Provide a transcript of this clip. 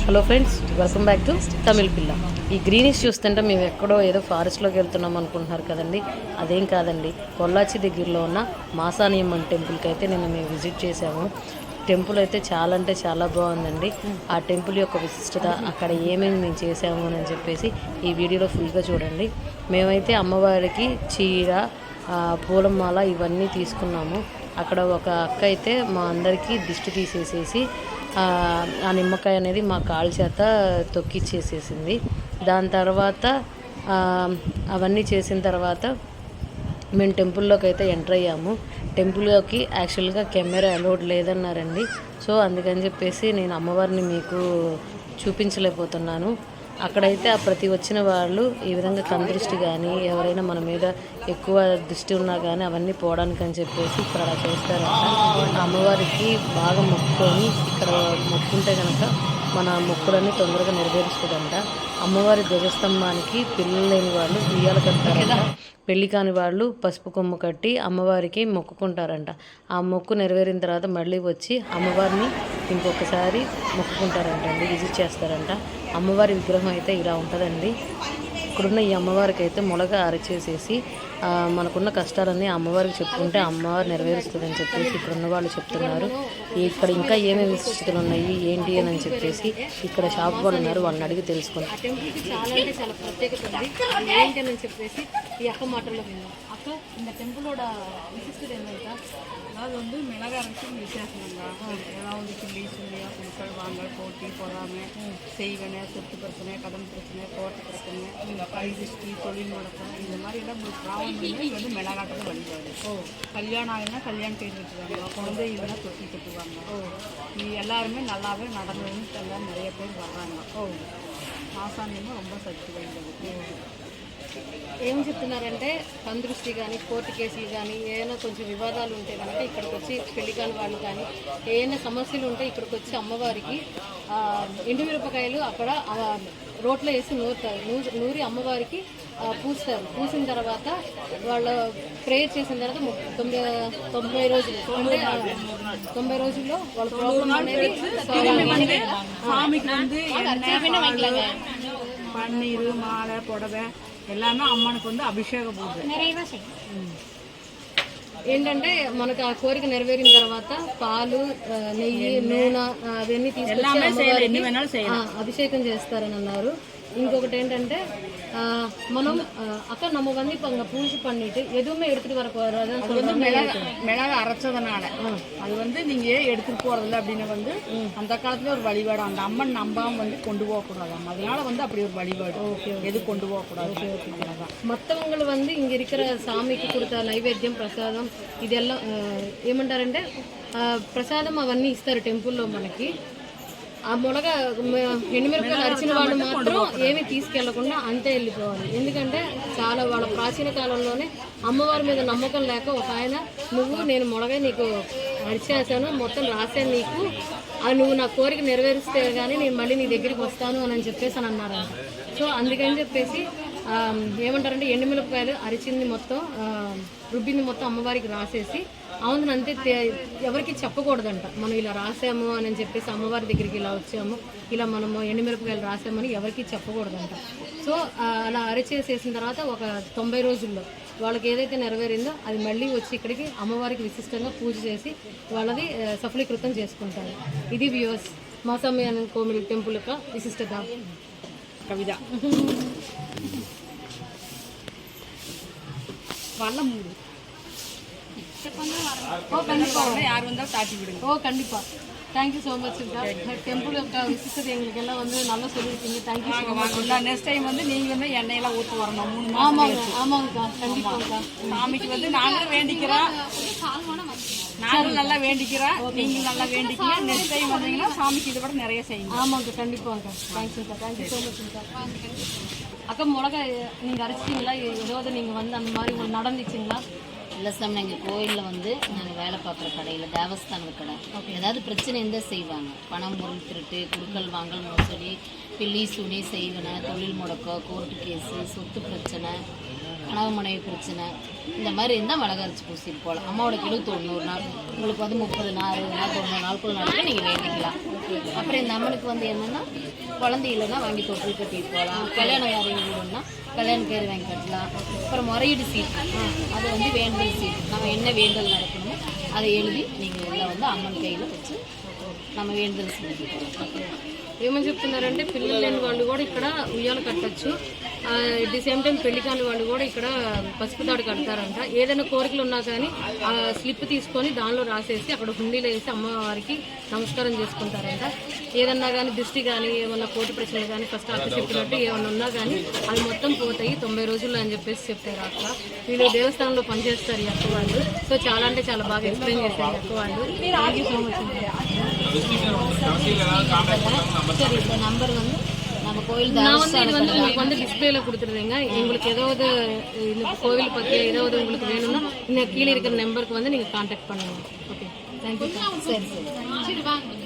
Hello friends, welcome back to Tamil Pilla. ఈ greenish చూస్తుంటే మేము ఎక్కడో ఏదో ఫారెస్ట్లోకి వెళ్తున్నాం అనుకుంటున్నారు కదండి. అదేం కాదండి, పొల్లాచి దగ్గరలో ఉన్న మాసానియమ్మన్ టెంపుల్కి అయితే మేము విజిట్ చేసాము. టెంపుల్ అయితే చాలా అంటే చాలా బాగుందండి. ఆ టెంపుల్ యొక్క విశిష్టత, అక్కడ ఏమేమి మేము చేసాము అని చెప్పేసి ఈ వీడియోలో ఫుల్గా చూడండి. మేమైతే అమ్మవారికి చీర, పూలమాల ఇవన్నీ తీసుకున్నాము. అక్కడ ఒక అక్క అయితే మా అందరికీ దిష్టి తీసేసేసి ఆ నిమ్మకాయ అనేది మా కాళ్ళ చేత తొక్కిచ్చేసేసింది. దాని తర్వాత అవన్నీ చేసిన తర్వాత మేము టెంపుల్లోకి అయితే ఎంటర్ అయ్యాము. టెంపుల్లోకి యాక్చువల్గా కెమెరా అలౌడ్ లేదన్నారండి. సో అందుకని చెప్పేసి నేను అమ్మవారిని మీకు చూపించలేకపోతున్నాను. అక్కడైతే ప్రతి వచ్చిన వాళ్ళు ఈ విధంగా కందృష్టి కానీ ఎవరైనా మన మీద ఎక్కువ దృష్టి ఉన్నా కానీ అవన్నీ పోవడానికి అని చెప్పేసి ఇక్కడ అలా చేస్తారంట. అమ్మవారికి బాగా మొక్కుకొని ఇక్కడ మొక్కుంటే కనుక మన మొక్కులన్నీ తొందరగా నెరవేరుస్తుందంట. అమ్మవారి ధ్వజస్తంభానికి పిల్లలు లేని వాళ్ళు ఉయ్యాల కడతారంట. పెళ్లి కాని వాళ్ళు పసుపు కొమ్ము కట్టి అమ్మవారికి మొక్కుకుంటారంట. ఆ మొక్కు నెరవేరిన తర్వాత మళ్ళీ వచ్చి అమ్మవారిని ఇంకొకసారి మొక్కుకుంటారంట అండి, విజిట్ చేస్తారంట. అమ్మవారి విగ్రహం అయితే ఇలా ఉంటుందండి. ఇక్కడున్న ఈ అమ్మవారికి అయితే మొలగ అరచేసేసి మనకున్న కష్టాలన్నీ అమ్మవారికి చెప్పుకుంటే అమ్మవారు నెరవేరుస్తుందని చెప్పేసి ఇక్కడున్న వాళ్ళు చెప్తున్నారు. ఇక్కడ ఇంకా ఏమేమి విశిష్టతలు ఉన్నాయి ఏంటి అని చెప్పేసి ఇక్కడ షాప్ వాళ్ళు ఉన్నారు, వాళ్ళని అడిగి తెలుసుకుంటాం. చాలా అంటే చాలా ప్రత్యేకత ఉంది ఏంటని చెప్పేసి ఈ అక్క మాటల్లో విన్నాం. అక్క இந்த டெம்பிளோட விசிஷ்டத்தை என்ன? அதாவது வந்து மிளகா அரைச்சி வித்தியாசம்ங்க. ஏதாவது கிள்ளி சுள்ளியா குழுக்கள் வாங்கல் போட்டி பொறாமை செய்வனை சொத்து பிரச்சனை கடன் பிரச்சனை கோட்டை பிரச்சனை கைதிஷ்டி தொழில் முடக்கம் இந்த மாதிரி எல்லாம் உங்களுக்கு ப்ராப்ளம் பண்ணி இது வந்து மிளகாட்டுக்கு வழிபாடு. கல்யாணம் ஆகினா கல்யாணம் செய்து வச்சுருவாங்க, குழந்தை இதுனா தொட்டி கட்டுவாங்க. இது எல்லாருமே நல்லாவே நடந்ததுன்னு எல்லாம் நிறைய பேர் வர்றாங்க. மாசாணியமாக ரொம்ப சக்தி வாய்ந்தது. ఏం చెప్తున్నారంటే కందృష్టి కానీ కోర్టు కేసులు కానీ ఏమైనా కొంచెం వివాదాలు ఉంటే కనుక ఇక్కడికి వచ్చి పెళ్లి కాని వాళ్ళు కానీ ఏమైనా సమస్యలు ఉంటే ఇక్కడికి వచ్చి అమ్మవారికి ఎండుమిరపకాయలు అక్కడ రోట్లో వేసి నూరి అమ్మవారికి పూస్తారు. పూసిన తర్వాత వాళ్ళు ప్రేయర్ చేసిన తర్వాత 90 రోజులు అంటే 90 రోజుల్లో వాళ్ళ ప్రాబ్లం అనేది பன்னீர் மாலை புடவை எல்லாமே அம்மனுக்கு வந்து அபிஷேக பூஜை ఏంటంటే మనకు ఆ కోరిక నెరవేరిన తర్వాత పాలు, నెయ్యి, నూనె అవన్నీ తీసుకొచ్చి అభిషేకం చేస్తారని అన్నారు. ఇంకొకటి ఏంటంటే మనం அக்கா நம்ம வந்து இப்போ அங்கே பூஜை பண்ணிட்டு எதுவுமே எடுத்துட்டு வரக்கூடாது. மிளகா அரைச்சதுனால அது வந்து நீங்க எடுத்துட்டு போறதில்ல அப்படின்னு வந்து அந்த காலத்துல ஒரு வழிபாடு. அந்த அம்மன் நம்பாம வந்து கொண்டு போகக்கூடாது, அதனால வந்து அப்படி ஒரு வழிபாடு. எது கொண்டு போகக்கூடாது. மற்றவங்களை வந்து இங்க இருக்கிற சாமிக்கு கொடுத்த నైవేద్యం ప్రసాదం ఇదెల్లా ఏమంటారంటే ప్రసాదం అవన్నీ ఇస్తారు టెంపుల్లో మనకి. ఆ మొలగ ఎండుమిరపకాయలు అరిచిన వాళ్ళు మాత్రం ఏమీ తీసుకెళ్లకుండా అంతే వెళ్ళిపోవాలి. ఎందుకంటే చాలా వాళ్ళ ప్రాచీన కాలంలోనే అమ్మవారి మీద నమ్మకం లేక ఒక ఆయన నేను మొలగ నీకు అరిచేసాను, మొత్తం రాశాను నీకు, నువ్వు నా కోరిక నెరవేరిస్తే కానీ నేను మళ్ళీ నీ దగ్గరికి వస్తాను అని చెప్పేసి అని అన్నారంట. సో అందుకని చెప్పేసి ఏమంటారంటే ఎండుమిరపకాయలు అరిచింది మొత్తం రుబ్బింది మొత్తం అమ్మవారికి రాసేసి అవును అంతే ఎవరికి చెప్పకూడదంట. మనం ఇలా రాసాము అని చెప్పేసి అమ్మవారి దగ్గరికి ఇలా వచ్చాము, ఇలా మనము ఎండుమిరపకాయలు రాసామని ఎవరికి చెప్పకూడదంట. సో అలా అరిచేసేసిన తర్వాత ఒక 90 రోజుల్లో వాళ్ళకి ఏదైతే నెరవేరిందో అది మళ్ళీ వచ్చి ఇక్కడికి అమ్మవారికి విశిష్టంగా పూజ చేసి వాళ్ళది సఫలీకృతం చేసుకుంటారు. ఇది వ్యూవర్స్ మాసానియమ్మన్ కోవిల్ టెంపుల్ యొక్క విశిష్టత. కవిత వాళ్ళ మూడు யார் வந்தாலும் தாட்டி விடுங்க. கண்டிப்பா. Thank you so much. டெம்பிள் விசிட்டது எங்களுக்கு எல்லாம் வந்து நல்லா சொல்லியிருக்கீங்க. Thank you so much. Next time வந்து நீங்கள் வந்து எண்ணெயெல்லாம் ஊற்ற வரணும். 3 மாதம். ஆமாங்கக்கா, கண்டிப்பாங்கக்கா. சாமிக்கு வந்து நாங்களும் வேண்டிக்கிறோம், நாங்களும் நல்லா வேண்டிக்கிறோம், நீங்கள் நல்லா வேண்டிக்கிறீங்க. நெக்ஸ்ட் டைம் வந்தீங்கன்னா சாமிக்கு இதை விட நிறைய செய்யுங்க. ஆமாங்கக்கா, கண்டிப்பாங்கக்கா. தேங்க்யூக்கா, தேங்க்யூ ஸோ மச்ங்கக்கா. அக்கா மிளகா நீங்கள் அரைச்சிட்டிங்களா? ஏதாவது நீங்கள் வந்து அந்த மாதிரி உங்களுக்கு நடந்துச்சுங்களா? இல்லை சார், எங்கள் கோயிலில் வந்து நாங்கள் வேலை பார்க்குற கடையில் தேவஸ்தான கடை ஏதாவது பிரச்சனை இருந்தால் செய்வாங்க. பணம் பொருள் திருட்டு, குடுக்கல் வாங்கல் மோசடி, பில்லி சுனி செய்வனை, தொழில் முடக்கம், கோர்ட்டு கேஸு, சொத்து பிரச்சனை, கனவு மனைவி பிரச்சனை, இந்த மாதிரி இருந்தால் மிளகா அரைச்சி பூசிட்டு போகலாம். அம்மாவோட கிலோ 90 நாள், உங்களுக்கு வந்து 30 நாள் 60 நாள் 90 நாளுக்குள்ள நடக்க நீங்கள் வேண்டிக்கலாம். அப்புறம் இந்த அம்மனுக்கு வந்து என்னன்னா குழந்தை இல்லைன்னா வாங்கி தொட்டில் கட்டிட்டு போகலாம். கல்யாணம் யாரையும் வீடுன்னா கல்யாண பேர் வாங்கி கட்டலாம். அப்புறம் முறையீடு சீட்டு, அது வந்து வேண்டல் சீட்டு, நம்ம என்ன வேண்டல் நடக்கணுமோ அதை எழுதி நீங்கள் உள்ள வந்து அம்மன் கையில் வச்சு நம்ம వేందలు సెలబ్రేట్. ఏమని చెప్తున్నారంటే పిల్లలు లేని వాళ్ళు కూడా ఇక్కడ ఉయ్యాల కట్టచ్చు. ఎట్ ది సేమ్ టైం పెళ్లి కాని వాళ్ళు కూడా ఇక్కడ పసుపు తాడు కడతారంట. ఏదైనా కోరికలు ఉన్నా కానీ ఆ స్లిప్ తీసుకొని దానిలో రాసేసి అక్కడ హుండీలో వేసి అమ్మవారికి నమస్కారం చేసుకుంటారంట. ఏదన్నా కానీ దిష్టి కానీ ఏమన్నా కోటి ప్రశ్నలు కానీ ఫస్ట్ అక్క చెప్పినట్టు ఏమన్నా ఉన్నా కానీ అవి మొత్తం పోతాయి 90 రోజుల్లో అని చెప్పేసి చెప్పారు అక్క. వీళ్ళు దేవస్థానంలో పనిచేస్తారు ఈ అక్క వాళ్ళు. సో చాలా అంటే చాలా బాగా ఎక్స్ప్లెయిన్ చేశారు అక్క వాళ్ళు. Thank you so much. சரி, இந்த நம்பர் வந்து நம்ம கோயில் நான் வந்து இது வந்து உங்களுக்கு வந்து டிஸ்பிளேல கொடுத்துருவேங்க. உங்களுக்கு ஏதாவது இந்த கோவில் பற்றி ஏதாவது உங்களுக்கு வேணும்னா இந்த கீழே இருக்கிற நம்பருக்கு வந்து நீங்கள் கான்டாக்ட் பண்ணுங்க. Okay, thank you. சரி சரி.